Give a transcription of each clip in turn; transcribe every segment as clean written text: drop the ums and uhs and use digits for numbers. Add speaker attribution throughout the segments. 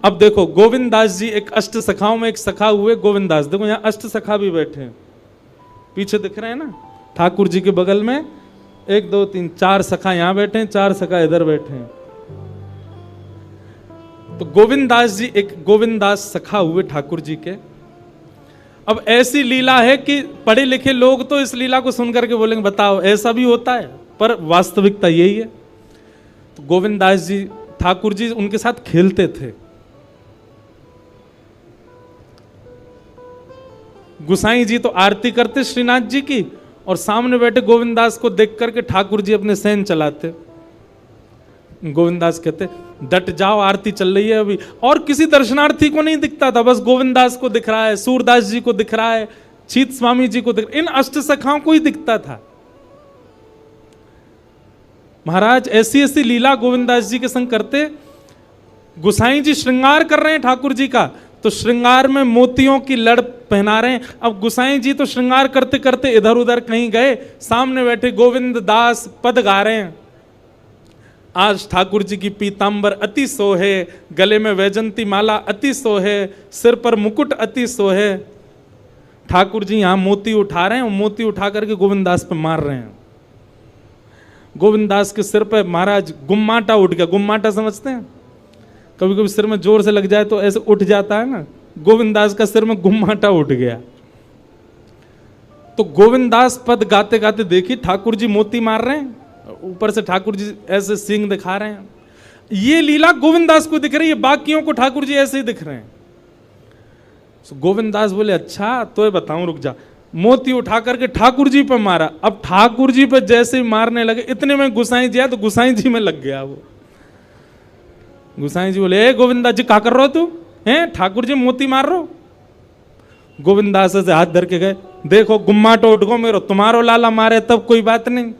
Speaker 1: अब देखो गोविंद दास जी एक अष्ट सखाओं में एक सखा हुए गोविंद दास। देखो यहाँ अष्ट सखा भी बैठे हैं, पीछे दिख रहे हैं ना, ठाकुर जी के बगल में 1 2 3 4 सखा यहाँ बैठे हैं, 4 सखा इधर बैठे हैं। तो गोविंद दास जी एक गोविंद दास सखा हुए ठाकुर जी के। अब ऐसी लीला है कि पढ़े लिखे लोग तो इस लीला को सुनकर के बोलेंगे बताओ ऐसा भी होता है, पर वास्तविकता यही है। तो गोविंद दास जी ठाकुर जी उनके साथ खेलते थे। गुसाई जी तो आरती करते श्रीनाथ जी की, और सामने बैठे गोविंद दास को देख करके ठाकुर जी अपने सेन चलाते। गोविंद दास कहते डट जाओ, आरती चल रही है अभी। और किसी दर्शनार्थी को नहीं दिखता था, बस गोविंद दास को दिख रहा है, सूरदास जी को दिख रहा है, चीत स्वामी जी को दिख, इन अष्ट सखाओं को ही दिखता था। महाराज ऐसी ऐसी लीला गोविंद दास जी के संग करते। गुसाई जी श्रृंगार कर रहे हैं ठाकुर जी का, तो श्रृंगार में मोतियों की लड़ पहना रहे हैं। अब गुसाई जी तो श्रृंगार करते करते इधर उधर कहीं गए, सामने बैठे गोविंद दास पद गा रहे हैं। आज ठाकुर जी की पीतांबर अति सोहे, गले में वैजंती माला अति सोहे, सिर पर मुकुट अति सोहे। ठाकुर जी यहां मोती उठा रहे हैं, मोती उठा करके गोविंद दास पे मार रहे हैं। गोविंद दास के सिर पे महाराज गुम्माटा उठ गया। गुम्माटा समझते हैं, कभी कभी सिर में जोर से लग जाए तो ऐसे उठ जाता है ना, गोविंद दास का सिर में गुम्माटा उठ गया। तो गोविंद दास पद गाते गाते देखिए ठाकुर जी मोती मार रहे हैं, ऊपर से ठाकुर जी ऐसे सींग दिखा रहे हैं। ये लीला गोविंद दास को दिख रही है, बाकियों को ठाकुर जी ऐसे ही दिख रहे हैं। तो गोविंद दास बोले अच्छा तो ये बताऊं, रुक जा। मोती उठा करके ठाकुर जी पे मारा। अब ठाकुर जी पे जैसे ही मारने लगे, इतने में गुसाई जी आया तो गुसाई जी में लग गया वो। गुसाई जी बोले ए गोविंदा जी क्या कर रहे हो तू, हैं ठाकुर जी मोती मार रहे हो। गोविंद दास से हाथ धर के गए, देखो गुम्माटो उठ गो मेरो, तुम्हारो लाला मारे तब कोई बात नहीं,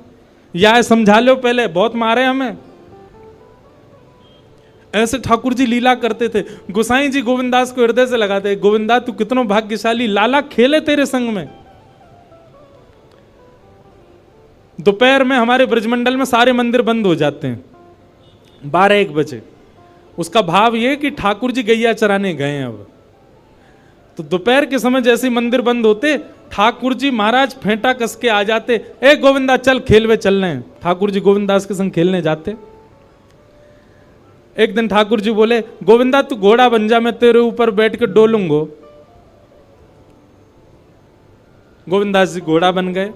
Speaker 1: या समझा लो पहले, बहुत मारे हमें। ऐसे ठाकुर जी लीला करते थे। गुसाई जी गोविंद दास को हृदय से लगाते, गोविंदा तू कितना भाग्यशाली, लाला खेले तेरे संग में। दोपहर में हमारे ब्रजमंडल में सारे मंदिर बंद हो जाते हैं 12-1 बजे। उसका भाव यह कि ठाकुर जी गैया चराने गए हैं। अब तो दोपहर के समय जैसे मंदिर बंद होते, ठाकुर जी महाराज फेंटा कस के आ जाते, ए गोविंदा चल खेलवे चल रहे हैं। ठाकुर जी गोविंद दास के संग खेलने जाते। एक दिन ठाकुर जी बोले गोविंदा तू घोड़ा बन जा, मैं तेरे ऊपर बैठ के डोलूंगो। गोविंद दास जी घोड़ा बन गए।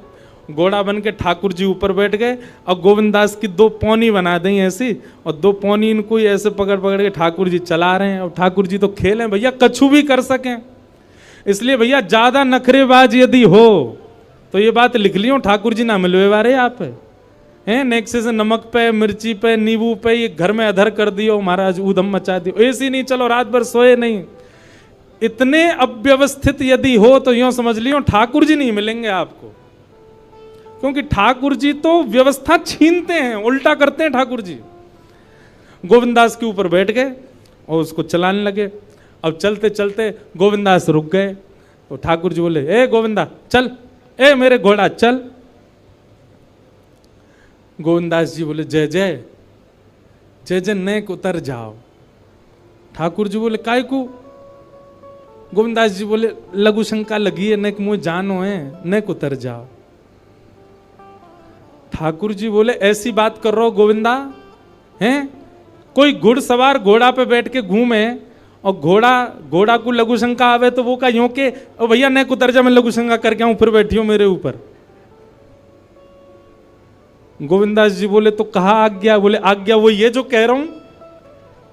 Speaker 1: घोड़ा बन के ठाकुर जी ऊपर बैठ गए, और गोविंद दास की 2 पौनी बना दी ऐसी, और 2 पौनी इनको ऐसे पकड़ पकड़ के ठाकुर जी चला रहे हैं। और ठाकुर जी तो खेले भैया, कछु भी कर सकें। इसलिए भैया ज्यादा नखरेबाज यदि हो तो ये बात लिख लियो, ठाकुर जी ना मिलवे वारे आप हैं। नेक्से से नमक पे, मिर्ची पे, नींबू पे ये घर में अधर कर दियो महाराज, ऊधम मचा दियो, ऐसी नहीं चलो रात भर सोए नहीं। इतने अव्यवस्थित यदि हो तो यूं समझ लियो ठाकुर जी नहीं मिलेंगे आपको, क्योंकि ठाकुर जी तो व्यवस्था छीनते हैं, उल्टा करते हैं ठाकुर जी। गोविंद दास के ऊपर बैठ गए और उसको चलाने लगे। अब चलते चलते गोविंद दास रुक गए, तो ठाकुर जी बोले ए गोविंदा चल, ए मेरे घोड़ा चल। गोविंद दास जी बोले जय जय जय जय, नेक उतर जाओ। ठाकुर जी बोले काय को। गोविंद दास जी बोले लघु शंका लगी है, नेक मुझे जानो है, नेक उतर जाओ। ठाकुर जी बोले ऐसी बात कर रहे हो गोविंदा, हैं कोई घुड़सवार घोड़ा पे बैठ के घूमे और घोड़ा को लघु शंका आवे तो वो का यूं के ओ भैया नेक उतर जा, मैं लघु शंका करके आऊं, फिर बैठी हो मेरे ऊपर। गोविंदास जी बोले तो कहा आज्ञा। बोले आज्ञा वो ये जो कह रहा हूं,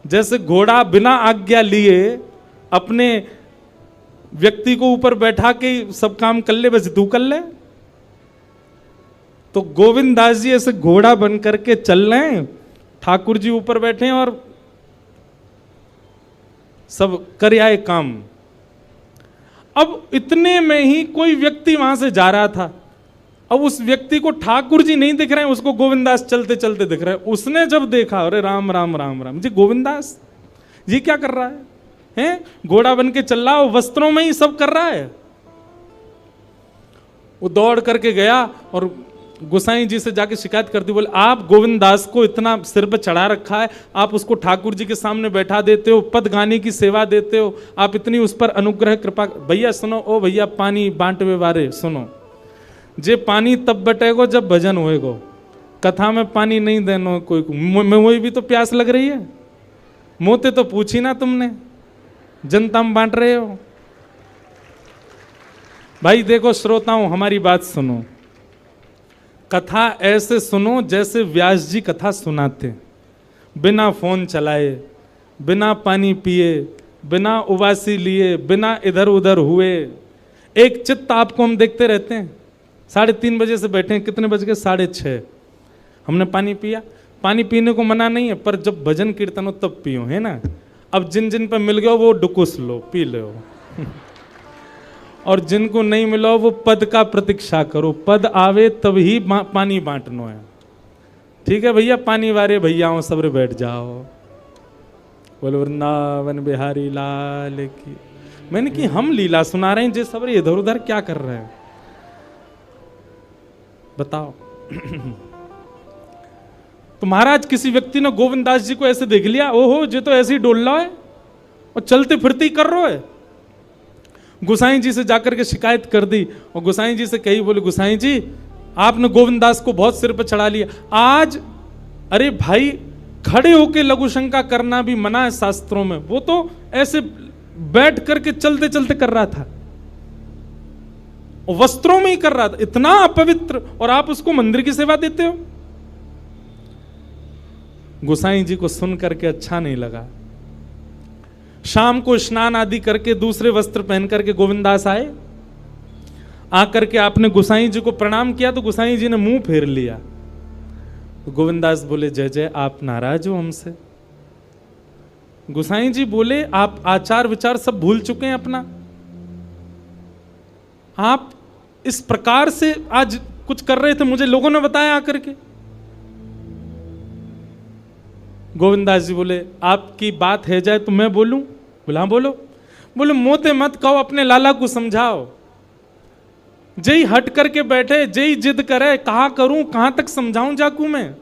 Speaker 1: जैसे घोड़ा बिना आज्ञा लिए अपने व्यक्ति को ऊपर बैठा के सब काम कर ले, बस तू कर ले। तो गोविंद दास जी ऐसे घोड़ा बन करके चल रहे हैं, ठाकुर जी ऊपर बैठे हैं और सब कर आए काम। अब इतने में ही कोई व्यक्ति वहां से जा रहा था। अब उस व्यक्ति को ठाकुर जी नहीं दिख रहे हैं, उसको गोविंदास चलते चलते दिख रहे हैं। उसने जब देखा, अरे राम राम राम राम जी, गोविंदास जी क्या कर रहा है, हैं घोड़ा बन के चल रहा है, वस्त्रों में ही सब कर रहा है। वो दौड़ करके गया और गोसाई जी से जाके शिकायत कर दी, बोले आप गोविंद दास को इतना सिर पर चढ़ा रखा है, आप उसको ठाकुर जी के सामने बैठा देते हो, पद गाने की सेवा देते हो, आप इतनी उस पर अनुग्रह कृपा। भैया सुनो, ओ भैया पानी बांटवे बारे सुनो, जे पानी तब बटेगो जब भजन होएगो, कथा में पानी नहीं देनो कोई में, वही भी तो प्यास लग रही है, मोते तो पूछी ना तुमने, जनता में बांट रहे हो। भाई देखो श्रोताओं, हमारी बात सुनो, कथा ऐसे सुनो जैसे व्यास जी कथा सुनाते, बिना फोन चलाए, बिना पानी पिए, बिना उबासी लिए, बिना इधर उधर हुए, एक चित्त आपको हम देखते रहते हैं। 3:30 बजे से बैठे हैं, कितने बज गए? 6:30। हमने पानी पिया, पानी पीने को मना नहीं है, पर जब भजन कीर्तन हो तब पियो, है ना। अब जिन जिन पर मिल गया वो डुकुस लो, पी लो और जिनको नहीं मिला वो पद का प्रतीक्षा करो, पद आवे तब ही पानी बांटनो है। ठीक है भैया, पानी वारे भैयाओं सबरे बैठ जाओ, बोलो वृंदावन बिहारी लाल की। मैंने कि हम लीला सुना रहे हैं, जे सबरे इधर उधर क्या कर रहे हैं बताओ। तो महाराज किसी व्यक्ति ने गोविंद दास जी को ऐसे देख लिया, ओहो जे तो ऐसे ही डोल रहा है और चलते फिरते ही कर रहा है। गोसाई जी से जाकर के शिकायत कर दी और गोसाई जी से कही, बोले गोसाई जी आपने गोविंद दास को बहुत सिर पर चढ़ा लिया आज। अरे भाई, खड़े होके लघु शंका करना भी मना है शास्त्रों में, वो तो ऐसे बैठ करके चलते चलते कर रहा था, वस्त्रों में ही कर रहा था, इतना अपवित्र, और आप उसको मंदिर की सेवा देते हो। गोसाई जी को सुन करके अच्छा नहीं लगा। शाम को स्नान आदि करके दूसरे वस्त्र पहन करके गोविंदास आए, आकर के आपने गोसाई जी को प्रणाम किया तो गोसाई जी ने मुंह फेर लिया। तो गोविंदास बोले, जय जय, आप नाराज हो हमसे? गोसाई जी बोले, आप आचार विचार सब भूल चुके हैं अपना, आप इस प्रकार से आज कुछ कर रहे थे, मुझे लोगों ने बताया आकर के। गोविंदास जी बोले, आपकी बात है जाए तो मैं बोलूं? बोला हाँ बोलो। बोले मोते मत कहो, अपने लाला को समझाओ। जय हट करके बैठे, जय जिद करे, कहा करूं, कहां तक समझाऊं जाकू मैं?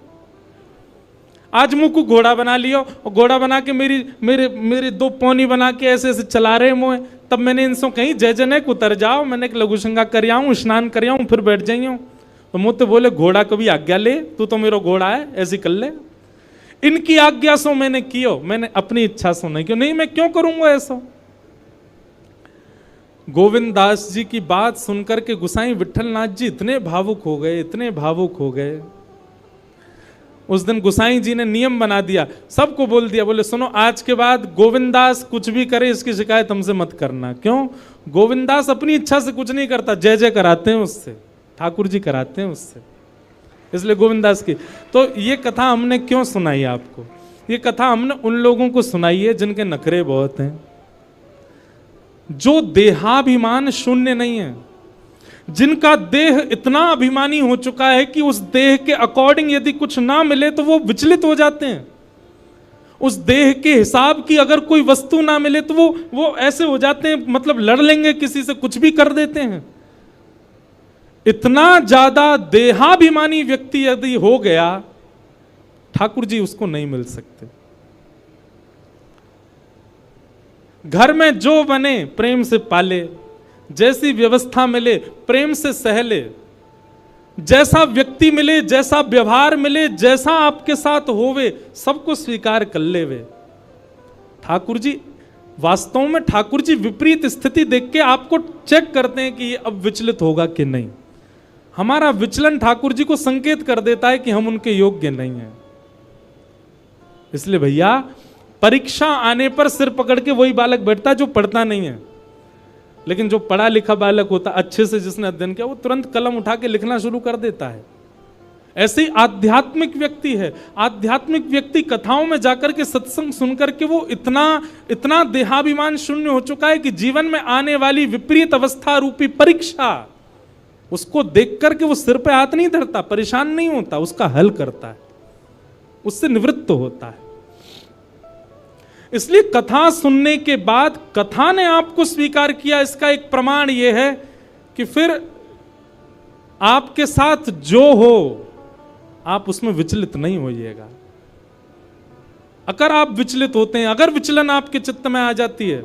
Speaker 1: आज मुंह को घोड़ा बना लियो और घोड़ा बना के मेरे 2 पौनी बना के ऐसे ऐसे चला रहे मोए। तब मैंने इनसे कहीं जय जय उतर जाओ, मैंने एक लघु शंका कर आऊं, स्नान कर आऊं, फिर बैठ जाइयो। तो मोते बोले, घोड़ा कभी आज्ञा ले, तू तो मेरा घोड़ा है, ऐसी कर ले। इनकी आज्ञा सो मैंने कियो, मैंने अपनी इच्छा सो नहीं क्यों, नहीं मैं क्यों करूंगा ऐसा। गोविंद दास जी की बात सुनकर के गोसाई विठलनाथ जी इतने भावुक हो गए, इतने भावुक हो गए। उस दिन गोसाई जी ने नियम बना दिया, सबको बोल दिया, बोले सुनो आज के बाद गोविंदास कुछ भी करे इसकी शिकायत हमसे मत करना। क्यों? गोविंदास अपनी इच्छा से कुछ नहीं करता, जय जय कराते हैं उससे, ठाकुर जी कराते हैं उससे, इसलिए गोविंदास की। तो ये कथा हमने क्यों सुनाई आपको? ये कथा हमने उन लोगों को सुनाई है जिनके नखरे बहुत हैं, जो देहाभिमान शून्य नहीं है, जिनका देह इतना अभिमानी हो चुका है कि उस देह के अकॉर्डिंग यदि कुछ ना मिले तो वो विचलित हो जाते हैं। उस देह के हिसाब की अगर कोई वस्तु ना मिले तो वो ऐसे हो जाते हैं, मतलब लड़ लेंगे किसी से, कुछ भी कर देते हैं। इतना ज्यादा देहाभिमानी व्यक्ति यदि हो गया, ठाकुर जी उसको नहीं मिल सकते। घर में जो बने प्रेम से पाले, जैसी व्यवस्था मिले प्रेम से सहले, जैसा व्यक्ति मिले, जैसा व्यवहार मिले, जैसा आपके साथ होवे, सबको स्वीकार कर लेवे। ठाकुर जी वास्तव में, ठाकुर जी विपरीत स्थिति देख के आपको चेक करते हैं कि ये अब विचलित होगा कि नहीं। हमारा विचलन ठाकुर जी को संकेत कर देता है कि हम उनके योग्य नहीं हैं। इसलिए भैया, परीक्षा आने पर सिर पकड़ के वही बालक बैठता है जो पढ़ता नहीं है, लेकिन जो पढ़ा लिखा बालक होता, अच्छे से जिसने अध्ययन किया, वो तुरंत कलम उठा के लिखना शुरू कर देता है। ऐसे ही आध्यात्मिक व्यक्ति है। आध्यात्मिक व्यक्ति कथाओं में जाकर के, सत्संग सुनकर के वो इतना देहाभिमान शून्य हो चुका है कि जीवन में आने वाली विपरीत अवस्था रूपी परीक्षा, उसको देख करके वो सिर पे हाथ नहीं धरता, परेशान नहीं होता, उसका हल करता है, उससे निवृत्त होता है। इसलिए कथा सुनने के बाद कथा ने आपको स्वीकार किया, इसका एक प्रमाण यह है कि फिर आपके साथ जो हो आप उसमें विचलित नहीं होइएगा। अगर आप विचलित होते हैं, अगर विचलन आपके चित्त में आ जाती है,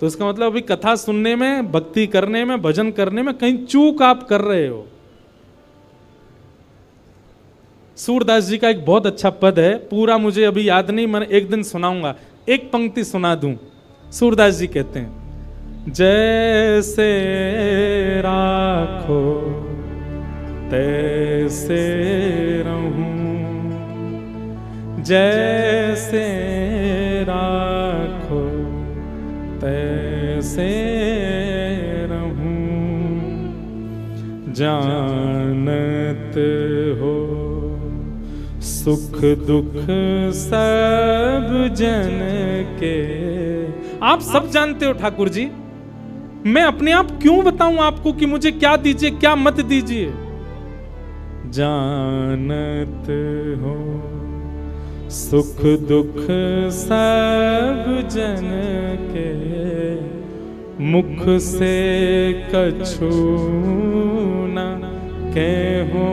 Speaker 1: तो इसका मतलब अभी कथा सुनने में, भक्ति करने में, भजन करने में कहीं चूक आप कर रहे हो। सूरदास जी का एक बहुत अच्छा पद है, पूरा मुझे अभी याद नहीं, मैं एक दिन सुनाऊंगा, एक पंक्ति सुना दूं। सूरदास जी कहते हैं, जैसे राखो तैसे रहूं, जैसे राखो तैसे रहूं, जानत हो सुख दुख सब जन के। आप सब जानते हो ठाकुर जी, मैं अपने आप क्यों बताऊं आपको कि मुझे क्या दीजिए क्या मत दीजिए। जानत हो सुख दुख सब जन के, मुख से कछु न कहो,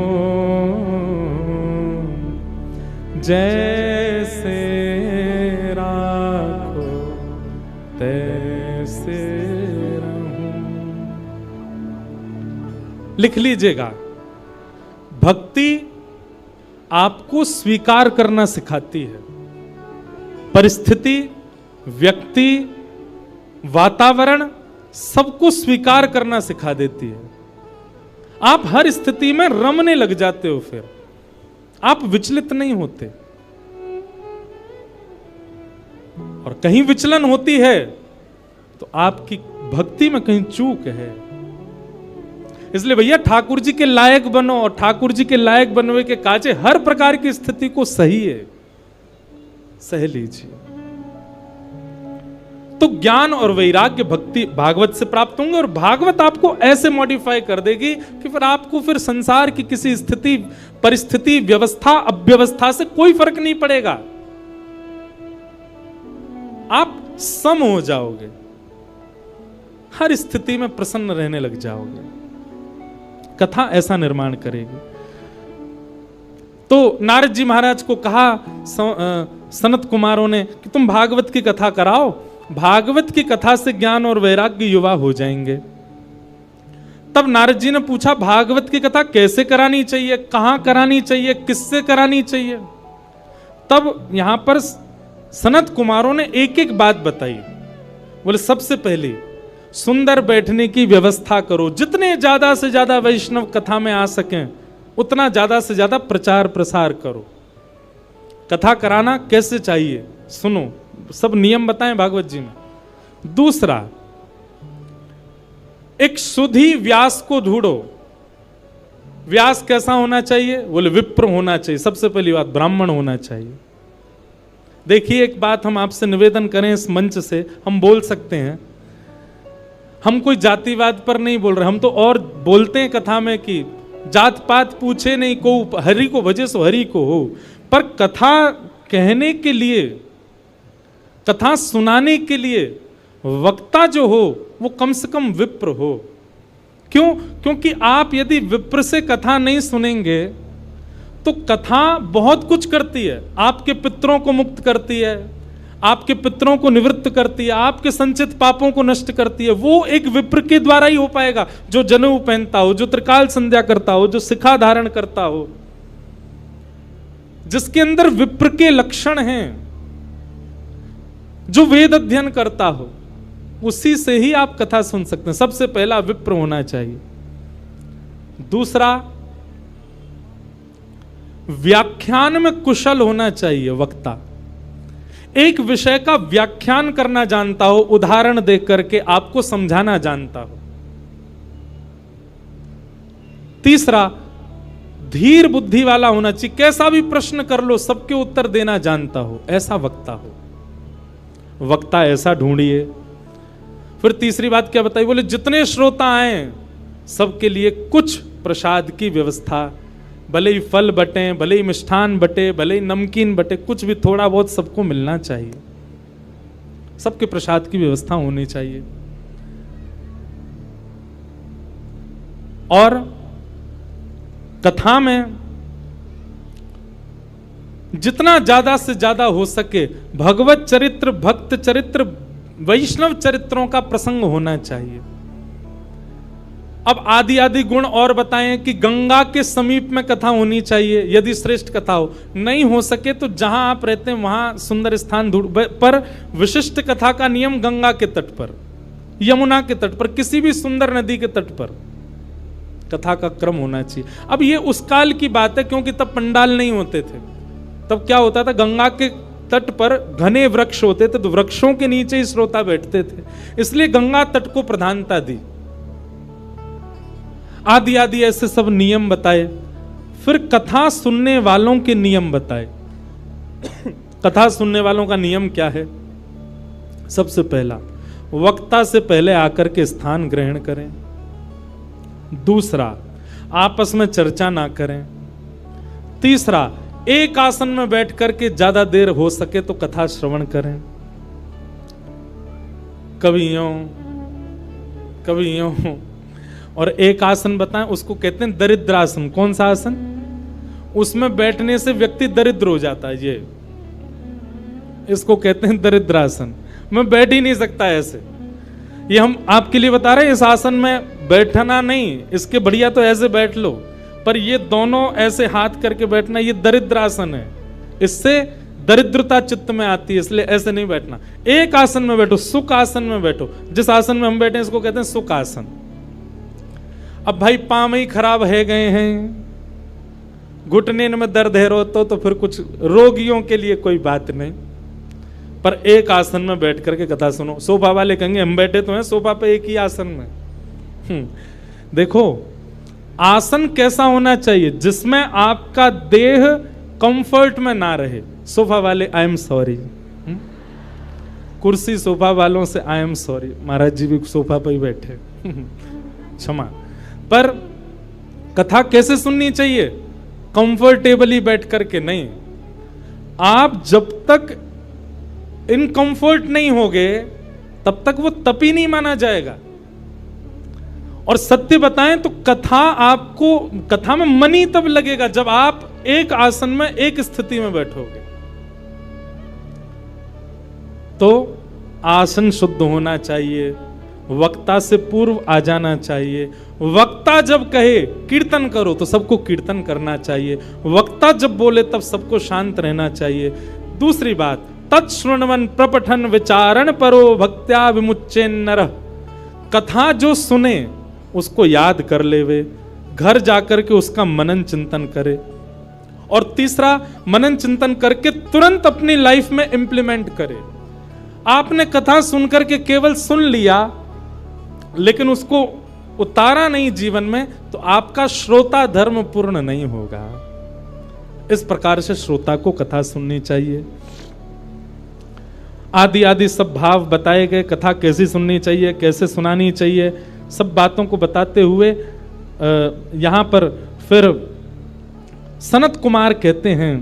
Speaker 1: जैसे राखो तैसे रहूं। लिख लीजिएगा, भक्ति आपको स्वीकार करना सिखाती है। परिस्थिति, व्यक्ति, वातावरण सबको स्वीकार करना सिखा देती है। आप हर स्थिति में रमने लग जाते हो, फिर आप विचलित नहीं होते। और कहीं विचलन होती है तो आपकी भक्ति में कहीं चूक है। इसलिए भैया ठाकुर जी के लायक बनो, और ठाकुर जी के लायक बनने के काजे हर प्रकार की स्थिति को सही है, सह लीजिए। तो ज्ञान और वैराग्य भक्ति भागवत से प्राप्त होंगे, और भागवत आपको ऐसे मॉडिफाई कर देगी कि फिर आपको फिर संसार की किसी स्थिति, परिस्थिति, व्यवस्था, अव्यवस्था से कोई फर्क नहीं पड़ेगा। आप सम हो जाओगे, हर स्थिति में प्रसन्न रहने लग जाओगे। कथा ऐसा निर्माण करेगी। तो नारद जी महाराज को कहा सनत कुमारों ने कि तुम भागवत की कथा कराओ, भागवत की कथा से ज्ञान और वैराग्य युवा हो जाएंगे। तब नारद जी ने पूछा, भागवत की कथा कैसे करानी चाहिए, कहां करानी चाहिए, किससे करानी चाहिए। तब यहां पर सनत कुमारों ने एक एक बात बताई। बोले सबसे पहले सुंदर बैठने की व्यवस्था करो, जितने ज्यादा से ज्यादा वैष्णव कथा में आ सकें उतना ज्यादा से ज्यादा प्रचार प्रसार करो। कथा कराना कैसे चाहिए सुनो, सब नियम बताएं भागवत जी में। दूसरा, एक शुद्धि व्यास को ढूंढो। व्यास कैसा होना चाहिए, बोले विप्र होना चाहिए। सबसे पहली बात, ब्राह्मण होना चाहिए। देखिए एक बात हम आपसे निवेदन करें, इस मंच से हम बोल सकते हैं, हम कोई जातिवाद पर नहीं बोल रहे, हम तो और बोलते हैं कथा में कि जात पात पूछे नहीं को, हरि को भजे सो हरि को हो। पर कथा कहने के लिए, कथा सुनाने के लिए वक्ता जो हो वो कम से कम विप्र हो। क्यों? क्योंकि आप यदि विप्र से कथा नहीं सुनेंगे तो कथा बहुत कुछ करती है। आपके पितरों को मुक्त करती है, आपके पितरों को निवृत्त करती है, आपके संचित पापों को नष्ट करती है। वो एक विप्र के द्वारा ही हो पाएगा, जो जनेऊ पहनता हो, जो त्रिकाल संध्या करता हो, जो शिखा धारण करता हो, जिसके अंदर विप्र के लक्षण हैं, जो वेद अध्ययन करता हो, उसी से ही आप कथा सुन सकते हैं। सबसे पहला विप्र होना चाहिए। दूसरा, व्याख्यान में कुशल होना चाहिए वक्ता। एक विषय का व्याख्यान करना जानता हो, उदाहरण देख करके आपको समझाना जानता हो। तीसरा, धीर बुद्धि वाला होना चाहिए। कैसा भी प्रश्न कर लो सबके उत्तर देना जानता हो, ऐसा वक्ता हो। वक्ता ऐसा ढूंढिए। फिर तीसरी बात क्या बताई, बोले जितने श्रोता आए सबके लिए कुछ प्रसाद की व्यवस्था, भले ही फल बटे, भले ही मिष्ठान बटे, भले ही नमकीन बटे, कुछ भी थोड़ा बहुत सबको मिलना चाहिए। सबके प्रसाद की व्यवस्था होनी चाहिए। और कथा में जितना ज्यादा से ज्यादा हो सके भगवत चरित्र, भक्त चरित्र, वैष्णव चरित्रों का प्रसंग होना चाहिए। अब आदि आदि गुण और बताएं कि गंगा के समीप में कथा होनी चाहिए यदि श्रेष्ठ कथा हो। नहीं हो सके तो जहां आप रहते हैं वहां सुंदर स्थान ढूंढ, पर विशिष्ट कथा का नियम गंगा के तट पर, यमुना के तट पर, किसी भी सुंदर नदी के तट पर कथा का क्रम होना चाहिए। अब ये उस काल की बात है क्योंकि तब पंडाल नहीं होते थे। तब क्या होता था, गंगा के तट पर घने वृक्ष होते थे तो वृक्षों के नीचे ही श्रोता बैठते थे, इसलिए गंगा तट को प्रधानता दी। आदि आदि ऐसे सब नियम बताए। फिर कथा सुनने वालों के नियम बताए। कथा सुनने वालों का नियम क्या है? सबसे पहला, वक्ता से पहले आकर के स्थान ग्रहण करें। दूसरा, आपस में चर्चा ना करें। तीसरा, एक आसन में बैठ करके ज्यादा देर हो सके तो कथा श्रवण करें। कभी यूं और एक आसन बताएं, उसको कहते हैं दरिद्रासन। कौन सा आसन? उसमें बैठने से व्यक्ति दरिद्र हो जाता है। ये इसको कहते हैं दरिद्रासन। मैं बैठ ही नहीं सकता ऐसे। ये हम आपके लिए बता रहे हैं, इस आसन में बैठना नहीं, इसके बढ़िया तो ऐसे बैठ लो, पर ये दोनों ऐसे हाथ करके बैठना, ये दरिद्रासन है। इससे दरिद्रता चित्त में आती है, इसलिए ऐसे नहीं बैठना। एक आसन में बैठो, सुख आसन में बैठो। जिस आसन में हम बैठे इसको कहते हैं सुख आसन। अब भाई पांव ही खराब है गए हैं, घुटने में दर्द है रो तो फिर कुछ रोगियों के लिए कोई बात नहीं, पर एक आसन में बैठ करके कथा सुनो। सोफा वाले कहेंगे हम बैठे तो हैं सोफा पे एक ही आसन में। देखो आसन कैसा होना चाहिए जिसमें आपका देह कंफर्ट में ना रहे। सोफा वाले आई एम सॉरी, कुर्सी सोफा वालों से आई एम सॉरी, महाराज जी भी सोफा पर ही बैठे, क्षमा। पर कथा कैसे सुननी चाहिए? कंफर्टेबली बैठ करके नहीं। आप जब तक इनकंफर्ट नहीं होगे तब तक वो तपी नहीं माना जाएगा। और सत्य बताएं तो कथा में मन ही तब लगेगा जब आप एक आसन में एक स्थिति में बैठोगे। तो आसन शुद्ध होना चाहिए, वक्ता से पूर्व आ जाना चाहिए। वक्ता जब कहे कीर्तन करो तो सबको कीर्तन करना चाहिए। वक्ता जब बोले तब सबको शांत रहना चाहिए। दूसरी बात, तत्श्रृण्वन प्रपठन विचारण परो भक्त्या विमुच्चे नरः। कथा जो सुने उसको याद कर लेवे, घर जाकर के उसका मनन चिंतन करे। और तीसरा, मनन चिंतन करके तुरंत अपनी लाइफ में इंप्लीमेंट करे। आपने कथा सुनकर के केवल सुन लिया लेकिन उसको उतारा नहीं जीवन में, तो आपका श्रोता धर्म पूर्ण नहीं होगा। इस प्रकार से श्रोता को कथा सुननी चाहिए। आदि आदि सब भाव बताए गए, कथा कैसी सुननी चाहिए, कैसे सुनानी चाहिए, सब बातों को बताते हुए यहां पर फिर सनत कुमार कहते हैं,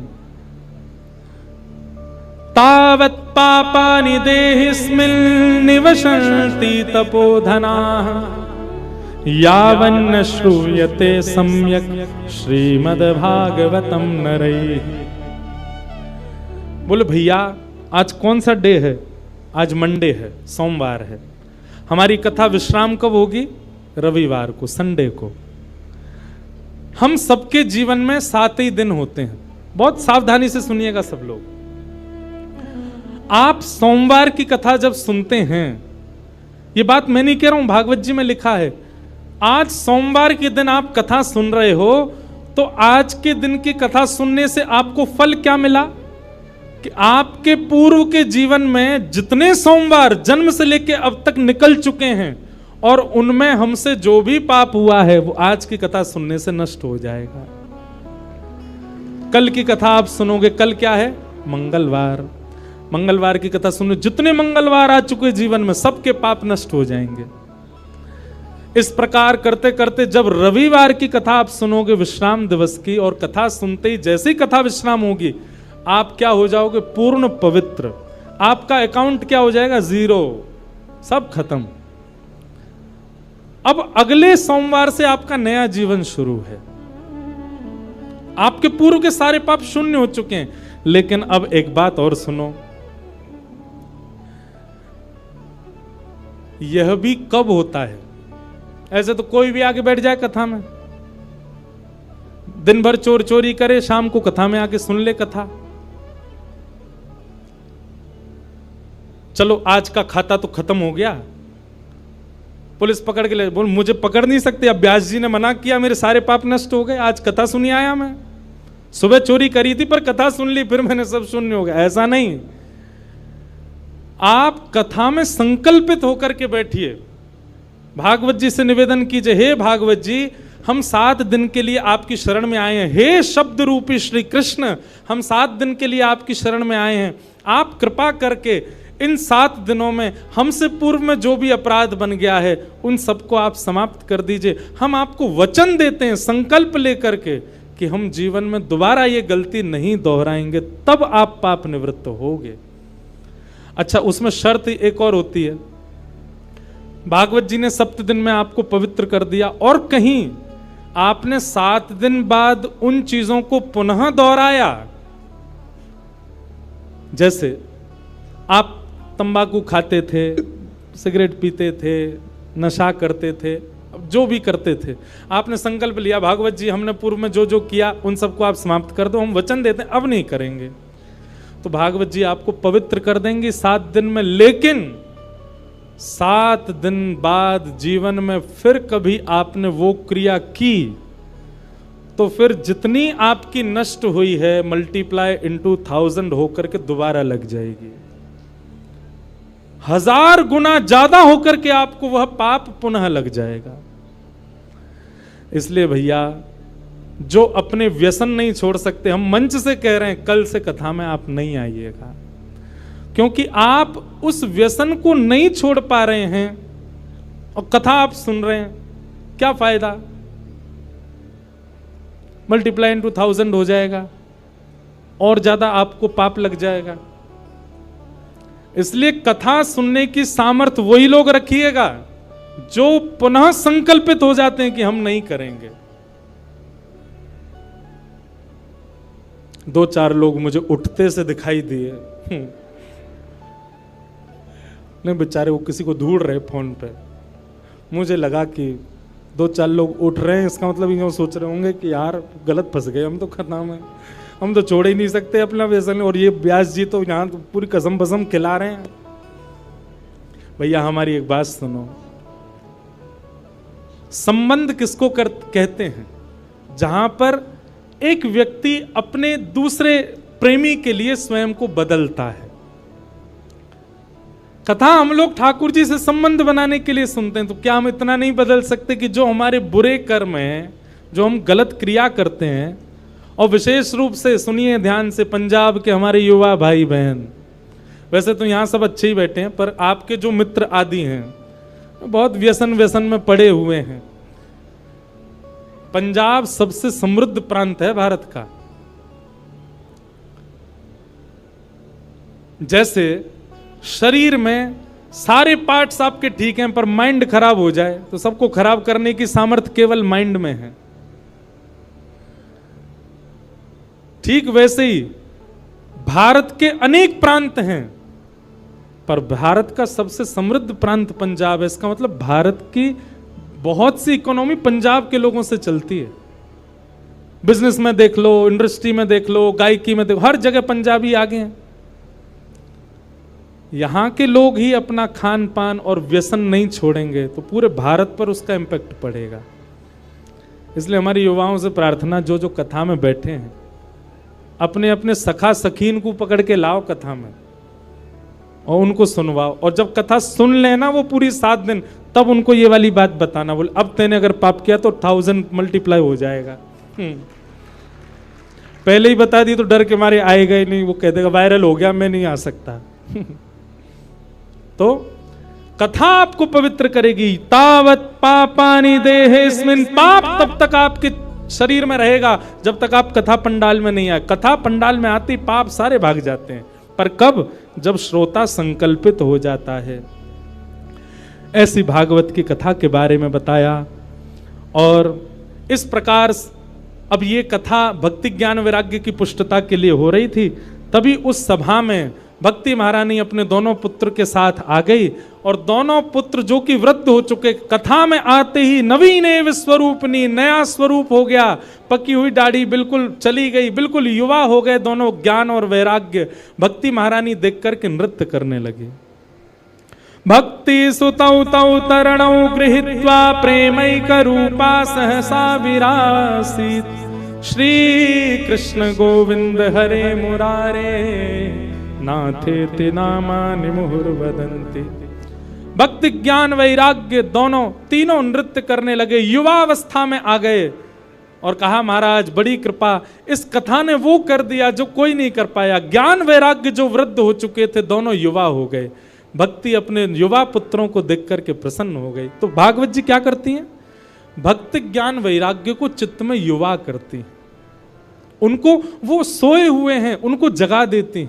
Speaker 1: तावत् पापानि देहिस्मिन् निवसन्ति तपोधनाः यावन्न श्रूयते सम्यक् श्रीमद्भागवतम नरैः। बोले भैया आज कौन सा डे है? आज मंडे है, सोमवार है। हमारी कथा विश्राम कब होगी? रविवार को, संडे को। हम सबके जीवन में 7 ही दिन होते हैं। बहुत सावधानी से सुनिएगा सब लोग। आप सोमवार की कथा जब सुनते हैं, ये बात मैं नहीं कह रहा हूं, भागवत जी में लिखा है, आज सोमवार के दिन आप कथा सुन रहे हो तो आज के दिन की कथा सुनने से आपको फल क्या मिला कि आपके पूर्व के जीवन में जितने सोमवार जन्म से लेकर अब तक निकल चुके हैं और उनमें हमसे जो भी पाप हुआ है वो आज की कथा सुनने से नष्ट हो जाएगा। कल की कथा आप सुनोगे, कल क्या है? मंगलवार। मंगलवार की कथा सुनो, जितने मंगलवार आ चुके जीवन में सबके पाप नष्ट हो जाएंगे। इस प्रकार करते करते जब रविवार की कथा आप सुनोगे विश्राम दिवस की, और कथा सुनते ही जैसे ही कथा विश्राम होगी आप क्या हो जाओगे? पूर्ण पवित्र। आपका अकाउंट क्या हो जाएगा? 0, सब खत्म। अब अगले सोमवार से आपका नया जीवन शुरू है। आपके पूर्व के सारे पाप शून्य हो चुके हैं। लेकिन अब एक बात और सुनो, यह भी कब होता है? ऐसे तो कोई भी आके बैठ जाए कथा में, दिन भर चोर चोरी करे, शाम को कथा में आके सुन ले कथा। चलो आज का खाता तो खत्म हो गया, पुलिस पकड़ के ले, बोल मुझे पकड़ नहीं सकते, अब व्यास जी ने मना किया, मेरे सारे पाप नष्ट हो गए, आज कथा सुनी आया मैं। सुबह चोरी करी थी पर कथा सुन ली, फिर मैंने सब शून्य हो गया। ऐसा नहीं, आप कथा में संकल्पित होकर के बैठिए। भागवत जी से निवेदन कीजिए, हे भागवत जी, हम 7 दिन के लिए आपकी शरण में आए हैं। हे शब्द रूपी श्री कृष्ण, हम 7 दिन के लिए आपकी शरण में आए हैं। आप कृपा करके इन 7 दिनों में हमसे पूर्व में जो भी अपराध बन गया है उन सबको आप समाप्त कर दीजिए। हम आपको वचन देते हैं संकल्प लेकर के कि हम जीवन में दोबारा ये गलती नहीं दोहराएंगे, तब आप पाप निवृत्त होगे। अच्छा, उसमें शर्त एक और होती है। भागवत जी ने 7 दिन में आपको पवित्र कर दिया और कहीं आपने 7 दिन बाद उन चीजों को पुनः दोहराया। जैसे आप तंबाकू खाते थे, सिगरेट पीते थे, नशा करते थे, जो भी करते थे, आपने संकल्प लिया भागवत जी हमने पूर्व में जो जो किया उन सबको आप समाप्त कर दो, हम वचन देते हैं अब नहीं करेंगे। तो भागवत जी आपको पवित्र कर देंगे 7 दिन में। लेकिन 7 दिन बाद जीवन में फिर कभी आपने वो क्रिया की तो फिर जितनी आपकी नष्ट हुई है मल्टीप्लाई इनटू 1000 होकर के दोबारा लग जाएगी। 1000 गुना ज्यादा होकर के आपको वह पाप पुनः लग जाएगा। इसलिए भैया, जो अपने व्यसन नहीं छोड़ सकते, हम मंच से कह रहे हैं कल से कथा में आप नहीं आइएगा, क्योंकि आप उस व्यसन को नहीं छोड़ पा रहे हैं और कथा आप सुन रहे हैं, क्या फायदा? मल्टीप्लाई इनटू 1000 हो जाएगा और ज्यादा आपको पाप लग जाएगा। इसलिए कथा सुनने की सामर्थ्य वही लोग रखिएगा जो पुनः संकल्पित हो जाते हैं कि हम नहीं करेंगे। 2-4 लोग मुझे उठते से दिखाई दिए, नहीं बेचारे वो किसी को ढूंढ रहे फोन पे। मुझे लगा कि 2-4 लोग उठ रहे हैं, इसका मतलब ये सोच रहे होंगे कि यार गलत फंस गए हम तो कथा में, हम तो छोड़ ही नहीं सकते अपना व्यसन, और ये व्यास जी तो यहां तो पूरी कसम बसम खिला रहे हैं। भैया हमारी एक बात सुनो, संबंध किसको कहते हैं? जहां पर एक व्यक्ति अपने दूसरे प्रेमी के लिए स्वयं को बदलता है। कथा हम लोग ठाकुर जी से संबंध बनाने के लिए सुनते हैं, तो क्या हम इतना नहीं बदल सकते कि जो हमारे बुरे कर्म हैं, जो हम गलत क्रिया करते हैं, और विशेष रूप से सुनिए ध्यान से पंजाब के हमारे युवा भाई बहन, वैसे तो यहाँ सब अच्छे ही बैठे हैं, पर आपके जो मित्र आदि हैं बहुत व्यसन में पड़े हुए हैं। पंजाब सबसे समृद्ध प्रांत है भारत का। जैसे शरीर में सारे पार्ट्स आपके ठीक हैं, पर माइंड खराब हो जाए तो सबको खराब करने की सामर्थ्य केवल माइंड में है। ठीक वैसे ही भारत के अनेक प्रांत हैं, पर भारत का सबसे समृद्ध प्रांत पंजाब है। इसका मतलब भारत की बहुत सी इकोनॉमी पंजाब के लोगों से चलती है। बिजनेस में देख लो, इंडस्ट्री में देख लो, गायकी में देखो, हर जगह पंजाबी आगे हैं। यहां के लोग ही अपना खान पान और व्यसन नहीं छोड़ेंगे तो पूरे भारत पर उसका इंपैक्ट पड़ेगा। इसलिए हमारी युवाओं से प्रार्थना, जो जो कथा में बैठे हैं अपने अपने सखा सखीन को पकड़ के लाओ कथा में और उनको सुनवाओ, और जब कथा सुन लेना वो पूरी 7 दिन, तब उनको ये वाली बात बताना, बोले अब तेने अगर पाप किया तो 1000 मल्टीप्लाई हो जाएगा। पहले ही बता दी तो डर के मारे आएगा ही नहीं, वो कह देगा वायरल हो गया मैं नहीं आ सकता। तो कथा आपको पवित्र करेगी। तावत पापानि देहेस्मिन्, पाप तब तक आपके शरीर में रहेगा जब तक आप कथा पंडाल में नहीं आए। कथा पंडाल में आते ही पाप सारे भाग जाते हैं, पर कब? जब श्रोता संकल्पित हो जाता है। ऐसी भागवत की कथा के बारे में बताया, और इस प्रकार अब ये कथा भक्ति ज्ञान वैराग्य की पुष्टता के लिए हो रही थी। तभी उस सभा में भक्ति महारानी अपने दोनों पुत्र के साथ आ गई और दोनों पुत्र जो कि वृद्ध हो चुके, कथा में आते ही नवीन एव स्वरूपनी, नया स्वरूप हो गया, पकी हुई दाढ़ी बिल्कुल चली गई, बिल्कुल युवा हो गए दोनों, ज्ञान और वैराग्य। भक्ति महारानी देख करके नृत्य करने लगी। भक्ति सुतौ तौ तरणौ गृहीत्वा प्रेमैक रूपा सहसा विरासीत्। श्री कृष्ण गोविंद हरे मुरारे नाथेति नामानि मुहुर्वदन्ति। भक्ति ज्ञान वैराग्य दोनों तीनों नृत्य करने लगे, युवावस्था में आ गए और कहा महाराज बड़ी कृपा, इस कथा ने वो कर दिया जो कोई नहीं कर पाया। ज्ञान वैराग्य जो वृद्ध हो चुके थे दोनों युवा हो गए। भक्ति अपने युवा पुत्रों को देख करके प्रसन्न हो गई। तो भागवत जी क्या करती हैं? भक्ति ज्ञान वैराग्य को चित्त में युवा करती, उनको वो सोए हुए हैं उनको जगा देती।